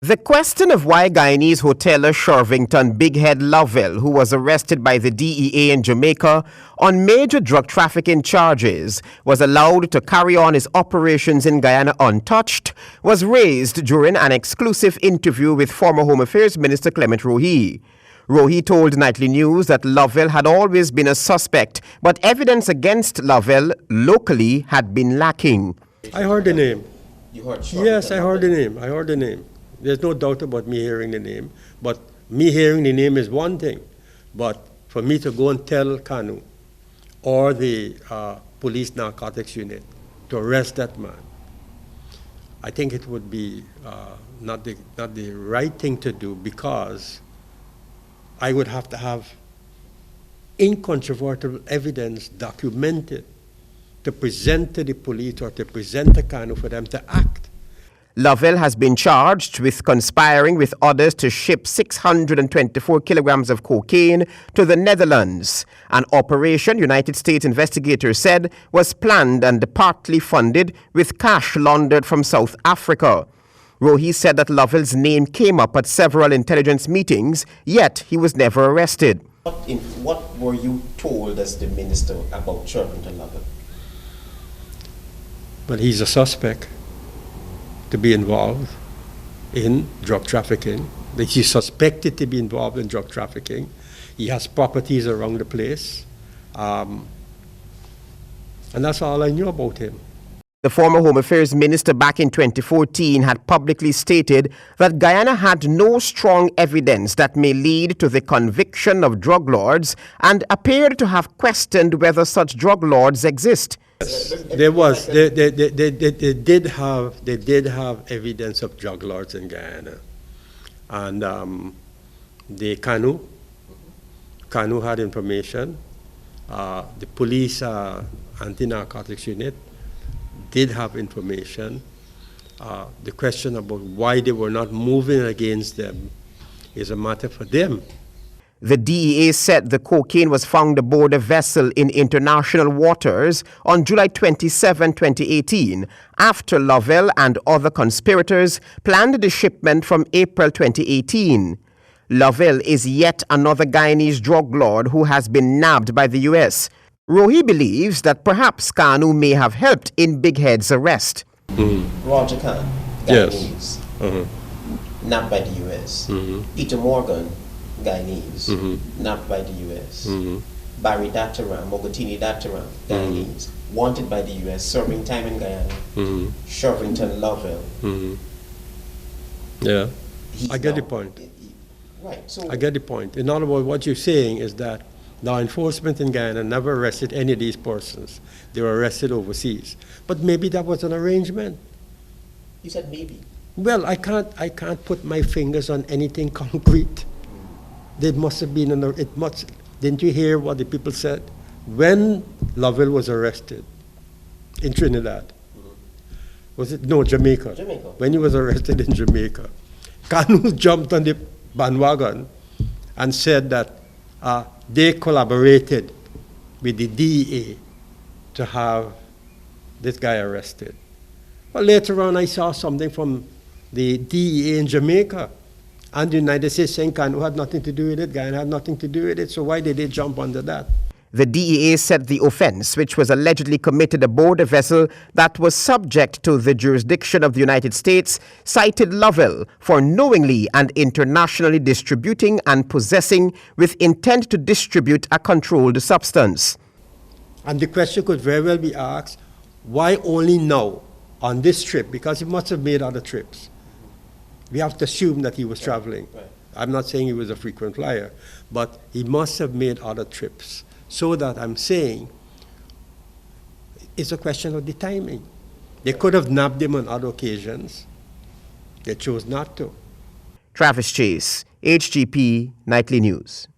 The question of why Guyanese hoteler Shervington Big Head Lovell, who was arrested by the DEA in Jamaica on major drug trafficking charges, was allowed to carry on his operations in Guyana untouched, was raised during an exclusive interview with former Home Affairs Minister Clement Rohey. Rohey told Nightly News that Lovell had always been a suspect, but evidence against Lovell locally had been lacking. I heard the name. You heard Yes, I heard the name. There's no doubt about me hearing the name, but me hearing the name is one thing. But for me to go and tell Kanu or the police narcotics unit to arrest that man, I think it would be not the right thing to do, because I would have to have incontrovertible evidence documented to present to the police or to present to Kanu for them to act. Lovell has been charged with conspiring with others to ship 624 kilograms of cocaine to the Netherlands, an operation United States investigators said was planned and partly funded with cash laundered from South Africa. Rohey said that Lovell's name came up at several intelligence meetings, yet he was never arrested. What were you told as the minister about Shervington Lovell? But he's a suspect to be involved in drug trafficking. He's suspected to be involved in drug trafficking. He has properties around the place. And that's all I knew about him. The former Home Affairs Minister back in 2014 had publicly stated that Guyana had no strong evidence that may lead to the conviction of drug lords, and appeared to have questioned whether such drug lords exist. Yes, there was. They did have evidence of drug lords in Guyana, and the Kanu had information. The police anti-narcotics unit did have information. The question about why they were not moving against them is a matter for them. The DEA said the cocaine was found aboard a vessel in international waters on July 27, 2018, after Lovell and other conspirators planned the shipment from April 2018. Lovell is yet another Guyanese drug lord who has been nabbed by the U.S. Rohey believes that perhaps Kanu may have helped in Big Head's arrest. Roger Khan, Yes. Guyanese, nabbed by the U.S. Peter Morgan, Guyanese, nabbed by the U.S. Barry Dataram, Mogotini Dataram, Guyanese, wanted by the U.S., serving time in Guyana. Shervington Lovell. Yeah, I get the point. Right. So I get the point. In other words, what you're saying is that law enforcement in Guyana never arrested any of these persons. They were arrested overseas. But maybe that was an arrangement. you said maybe. Well, I can't put my fingers on anything concrete. There must have been didn't you hear what the people said? When Lovell was arrested in Trinidad, was it? No, Jamaica. Jamaica. When he was arrested in Jamaica, Kanu jumped on the bandwagon and said that they collaborated with the DEA to have this guy arrested. Well, later on, I saw something from the DEA in Jamaica and the United States saying Kanu had nothing to do with it, Guyana had nothing to do with it, so why did they jump under that? The DEA said the offense, which was allegedly committed aboard a vessel that was subject to the jurisdiction of the United States, cited Lovell for knowingly and internationally distributing and possessing with intent to distribute a controlled substance. And the question could very well be asked, why only now on this trip? Because he must have made other trips. We have to assume that he was traveling. Right. I'm not saying he was a frequent flyer, but he must have made other trips. So that I'm saying it's a question of the timing. They could have nabbed him on other occasions. They chose not to. Travis Chase, HGP Nightly News.